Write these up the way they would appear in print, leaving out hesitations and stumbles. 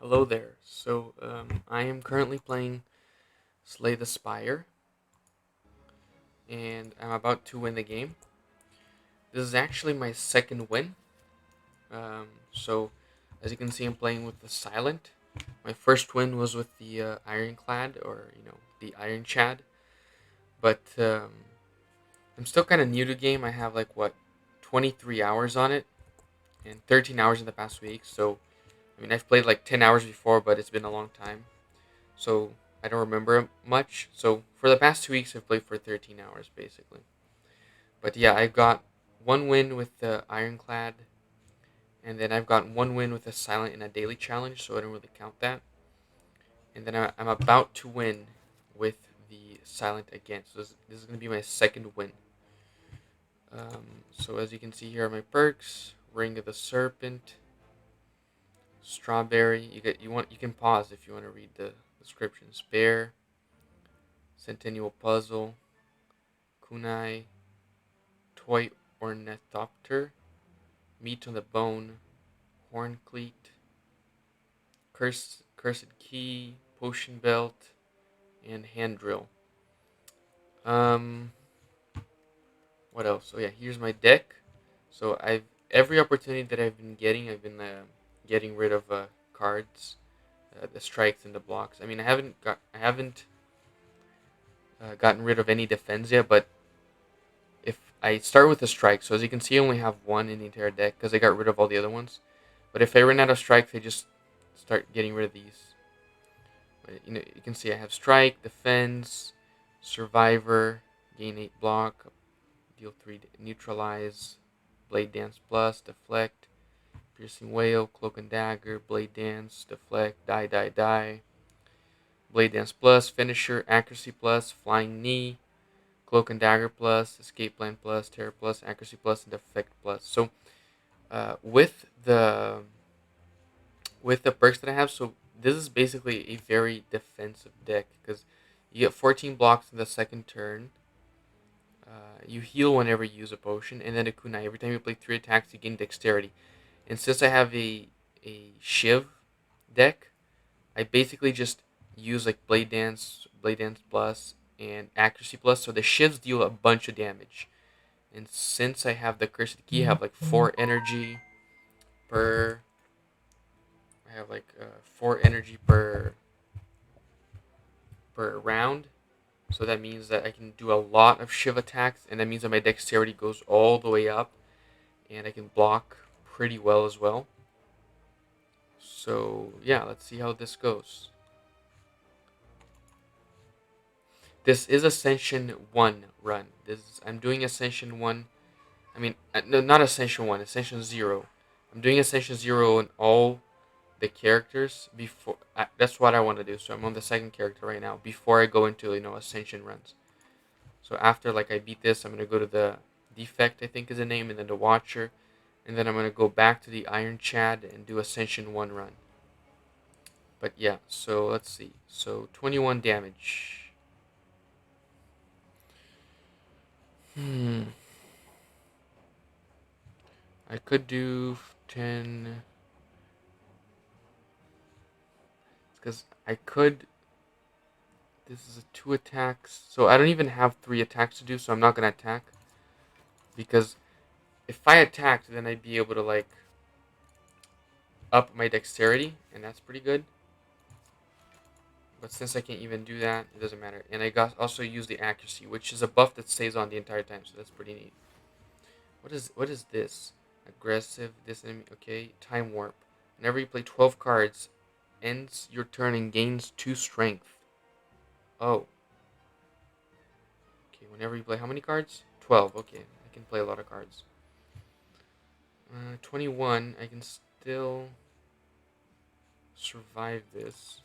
Hello there. I am currently playing Slay the Spire, and I'm about to win the game. This is actually my second win. As you can see, I'm playing with the Silent. My first win was with the Ironclad, or the Iron Chad. But I'm still kind of new to the game. I have 23 hours on it, and 13 hours in the past week. So, I mean, I've played like 10 hours before, but it's been a long time. So I don't remember much. So for the past 2 weeks, I've played for 13 hours basically. But yeah, I've got one win with the Ironclad, and then I've got one win with the Silent in a daily challenge, so I don't really count that. And then I'm about to win with the Silent again. So this is going to be my second win. So as you can see here are my perks: Ring of the Serpent, Strawberry. You can pause if you want to read the description. Spare, Centennial Puzzle, Kunai, Toy Ornithopter, Meat on the Bone, Horn Cleat, Cursed Key, Potion Belt, and Hand Drill. Um, what else? Oh yeah, here's my deck. So I've every opportunity that I've been getting rid of cards, the strikes and the blocks. I mean, I haven't gotten rid of any defense yet, but if I start with a strike, so as you can see, I only have one in the entire deck because I got rid of all the other ones. But if I run out of strikes, I just start getting rid of these. You can see I have strike, defense, survivor, gain 8 block, deal 3, neutralize, blade dance plus, deflect, piercing wail, cloak and dagger, blade dance, deflect, die, blade dance plus, finisher, accuracy plus, flying knee, cloak and dagger plus, escape plan plus, terror plus, accuracy plus, and defect plus. So uh, with the with the perks that I have, so this is basically a very defensive deck because you get 14 blocks in the second turn. You heal whenever you use a potion, and then a kunai. Every time you play 3 attacks, you gain dexterity. And since I have a Shiv deck, I basically just use like Blade Dance Plus, and Accuracy Plus. So the Shivs deal a bunch of damage. And since I have the Cursed Key, I have like 4 energy per. I have 4 energy per round. So that means that I can do a lot of Shiv attacks, and that means that my dexterity goes all the way up, and I can block pretty well as well. So yeah, let's see how this goes. This is Ascension 1 run. I'm doing Ascension 1. I mean, no, not Ascension 1, Ascension 0. I'm doing Ascension 0 on all the characters before. That's what I want to do. So I'm on the second character right now before I go into Ascension runs. So after I beat this, I'm gonna go to the Defect, I think is the name, and then the Watcher, and then I'm gonna go back to the Iron Chad and do Ascension 1 run. But yeah, so let's see. So 21 damage. Hmm. I could do 10 because I could. This is a 2 attacks, so I don't even have 3 attacks to do. So I'm not gonna attack because if I attacked, then I'd be able to up my dexterity, and that's pretty good. But since I can't even do that, it doesn't matter. And I got also use the accuracy, which is a buff that stays on the entire time, so that's pretty neat. What is this? Aggressive. This enemy. Okay. Time warp. Whenever you play 12 cards, ends your turn and gains 2 strength. Oh. Okay. Whenever you play how many cards? 12. Okay. I can play a lot of cards. 21. I can still survive this.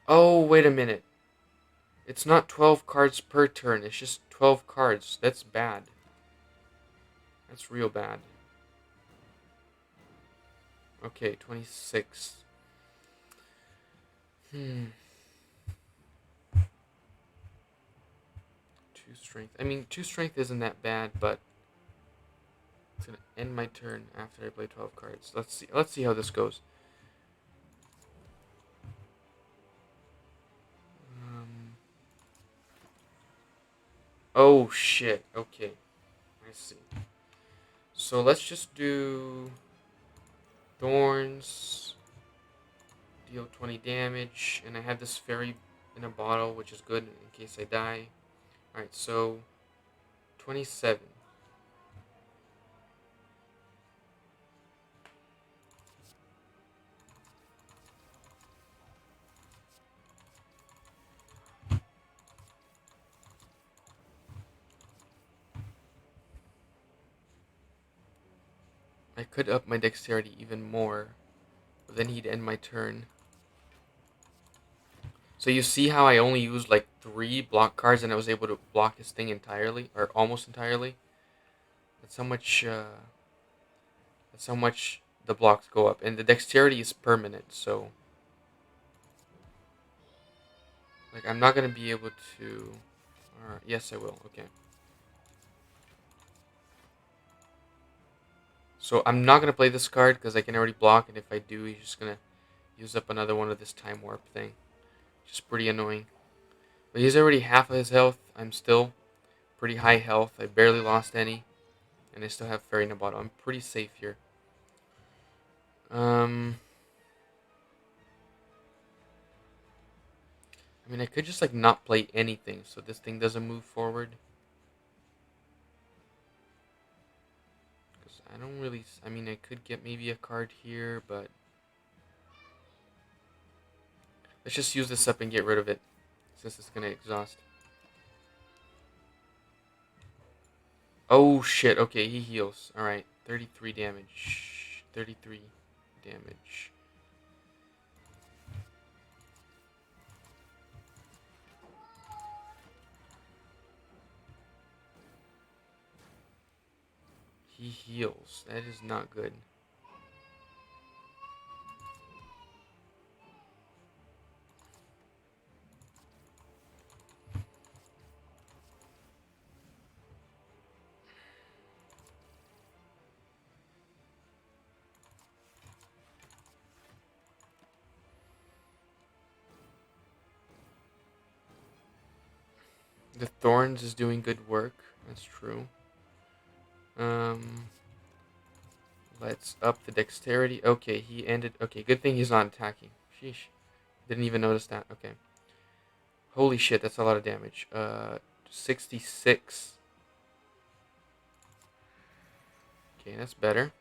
Oh, wait a minute. It's not 12 cards per turn. It's just 12 cards. That's bad. That's real bad. Okay, 26. Hmm. Two strength. I mean, two strength isn't that bad, but it's gonna end my turn after I play 12 cards. Let's see. Let's see how this goes. Um. Oh shit. Okay. I see. So let's just do thorns. Deal 20 damage, and I have this fairy in a bottle, which is good in case I die. Alright, so 27. I could up my dexterity even more, but then he'd end my turn. So you see how I only used like 3 block cards and I was able to block his thing entirely, or almost entirely? That's how much, that's how much the blocks go up. And the dexterity is permanent, so like I'm not gonna be able to. Yes, I will. Okay. So I'm not gonna play this card because I can already block, and if I do, he's just gonna use up another one of this time warp thing, which is pretty annoying. But he's already half of his health. I'm still pretty high health. I barely lost any, and I still have Fairy Nabato. I'm pretty safe here. Um, I mean, I could just like not play anything, so this thing doesn't move forward. Because I don't really. I mean, I could get maybe a card here, but let's just use this up and get rid of it, since it's gonna exhaust. Oh shit! Okay, he heals. All right, 33 damage. 33 damage. He heals. That is not good. The Thorns is doing good work. That's true. Um, let's up the dexterity. Okay, he ended. Okay, good thing he's not attacking. Sheesh. Didn't even notice that. Okay. Holy shit, that's a lot of damage. 66. Okay, that's better.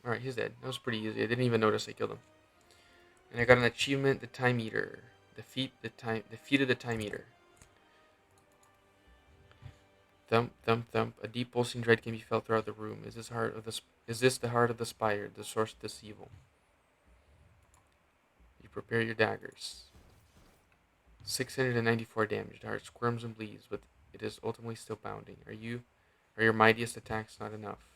Alright, he's dead. That was pretty easy. I didn't even notice I killed him. And I got an achievement, the Time Eater. Defeated the Time Eater. Thump, thump, thump. A deep pulsing dread can be felt throughout the room. Is this the heart of the Spire, the source of this evil? You prepare your daggers. 694 damage. The heart squirms and bleeds, but it is ultimately still bounding. Are your mightiest attacks not enough?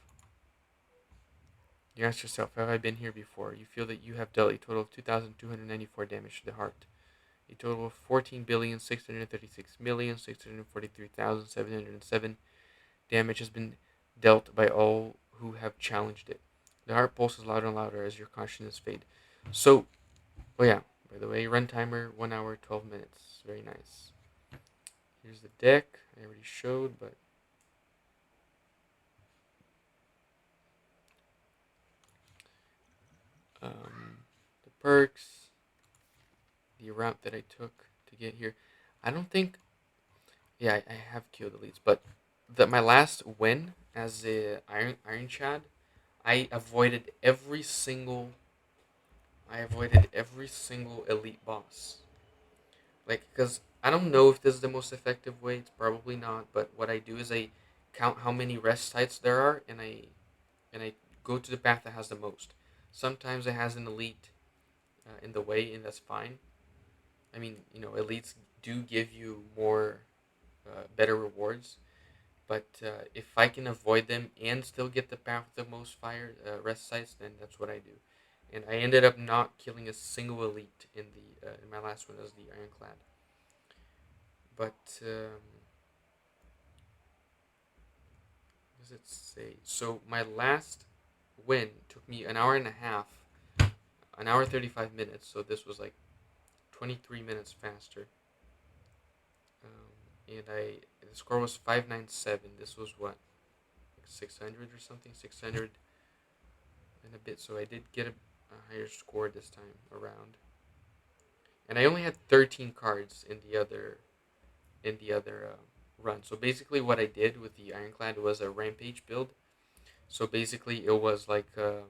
You ask yourself, have I been here before? You feel that you have dealt a total of 2,294 damage to the heart. A total of 14,636,643,707 damage has been dealt by all who have challenged it. The heart pulses louder and louder as your consciousness fades. So, oh yeah, by the way, run timer 1 hour 12 minutes. Very nice. Here's the deck. I already showed, but the perks, the route that I took to get here. I don't think. Yeah, I have killed elites, but my last win as a Iron Chad, I avoided every single. I avoided every single elite boss. Like, because I don't know if this is the most effective way. It's probably not. But what I do is I count how many rest sites there are, and I go to the path that has the most. Sometimes it has an elite in the way, and that's fine. I mean, elites do give you more better rewards. But if I can avoid them and still get the path with the most fire rest sites, then that's what I do. And I ended up not killing a single elite in my last one as the Ironclad. But what does it say? So my last win took me an hour and a half, an hour 35 minutes. So this was like 23 minutes faster. And the score was 597. This was what, like 600 or something, 600 and a bit. So I did get a higher score this time around. And I only had 13 cards in the other run. So basically, what I did with the Ironclad was a Rampage build. So basically, it was like uh,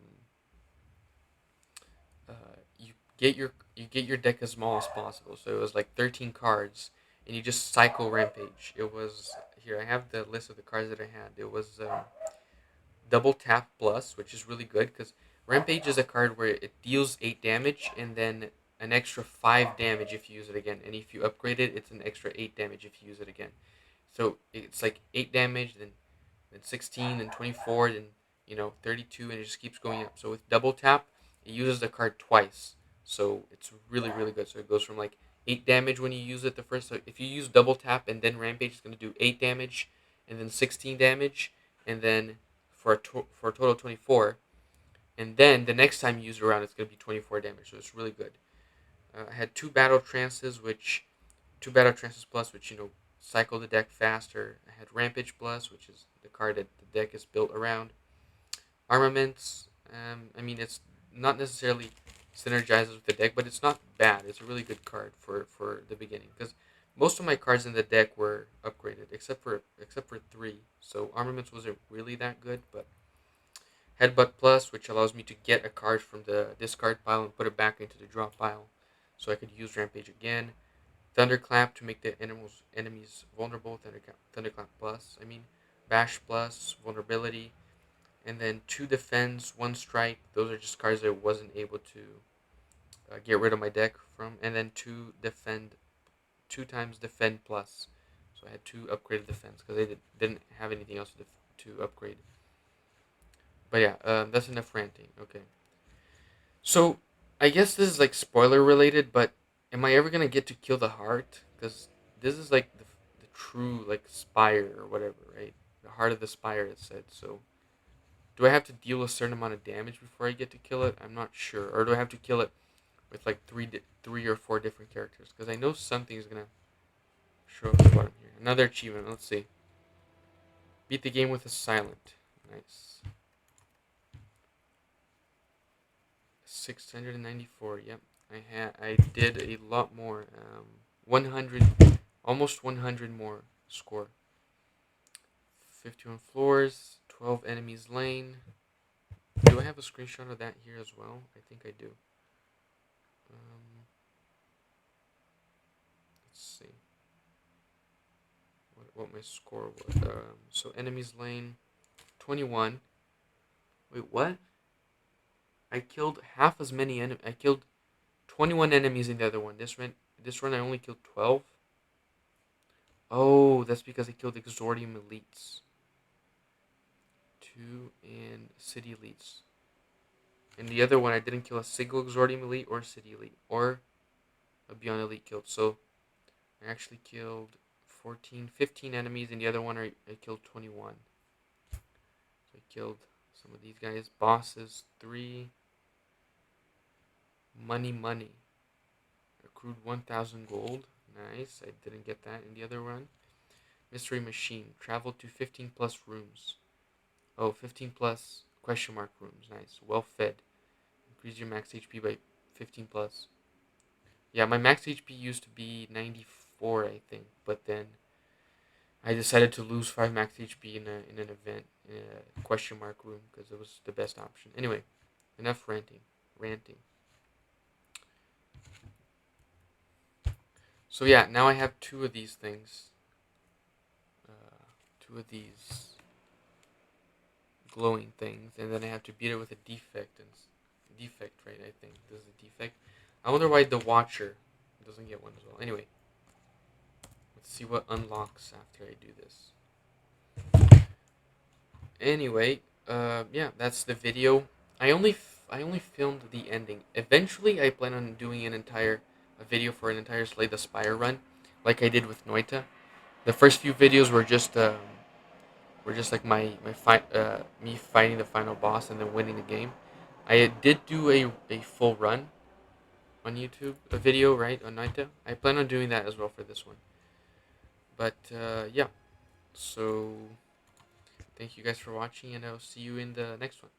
you get your deck as small as possible. So it was like 13 cards, and you just cycle Rampage. It was here. I have the list of the cards that I had. It was double tap plus, which is really good because Rampage is a card where it deals 8 damage and then an extra 5 damage if you use it again. And if you upgrade it, it's an extra 8 damage if you use it again. So it's like 8 damage, then 16, then 24, then 32, and it just keeps going up. So with double tap, it uses the card twice. So it's really, really good. So it goes from like 8 damage when you use it the first. So if you use double tap and then Rampage, it's going to do 8 damage and then 16 damage and then for a total of 24. And then the next time you use it around, it's going to be 24 damage. So it's really good. I had two battle trances plus, which cycle the deck faster. I had Rampage plus, which is the card that the deck is built around. Armaments. I mean, it's not necessarily synergizes with the deck, but it's not bad. It's a really good card for the beginning because most of my cards in the deck were upgraded except for three. So Armaments wasn't really that good, but Headbutt Plus, which allows me to get a card from the discard pile and put it back into the draw pile, so I could use Rampage again. Thunderclap to make the enemies vulnerable. Thunderclap Plus, I mean. Bash Plus, vulnerability. And then 2 defense, 1 strike. Those are just cards that I wasn't able to get rid of my deck from. And then 2 defend, 2 times defend plus. So I had 2 upgraded defense because I didn't have anything else to upgrade. But yeah, that's enough ranting. Okay. So I guess this is like spoiler related, but am I ever gonna get to kill the heart? Because this is like the true like Spire or whatever, right? The heart of the Spire, it said. So do I have to deal a certain amount of damage before I get to kill it? I'm not sure. Or do I have to kill it with like three or four different characters? Because I know something's gonna show up at the bottom here. Another achievement. Let's see. Beat the game with a silent. Nice. 694. Yep. I did a lot more. 100, almost 100 more score. 51 floors, 12 enemies lane. Do I have a screenshot of that here as well? I think I do. Let's see what my score was. So enemies lane, 21. Wait, what? I killed half as many I killed 21 enemies in the other one. This run I only killed 12. Oh, that's because I killed Exordium Elites. 2 and City Elites. And the other one I didn't kill a single Exordium Elite or City Elite or a Beyond Elite killed. So I actually killed 15 enemies, and the other one I killed 21. So I killed some of these guys. Bosses, 3. Money. Accrued 1,000 gold. Nice. I didn't get that in the other run. Mystery Machine. Traveled to 15 plus rooms. Oh, 15 plus question mark rooms. Nice. Well fed. Increase your max HP by 15 plus. Yeah, my max HP used to be 94, I think. But then I decided to lose 5 max HP in an event, in a question mark room, because it was the best option. Anyway, enough ranting. So yeah, now I have 2 of these things. 2 of these glowing things, and then I have to beat it with a defect. Defect, right? I think this is a defect. I wonder why the Watcher doesn't get one as well. Anyway, Let's see what unlocks after I do this. Anyway, yeah, that's the video. I only filmed the ending. Eventually, I plan on doing a video for an entire Slay the Spire run, like I did with Noita. The first few videos were just like my fight me fighting the final boss and then winning the game. I did do a full run on YouTube, a video right on Noita. I plan on doing that as well for this one. But yeah, so thank you guys for watching, and I'll see you in the next one.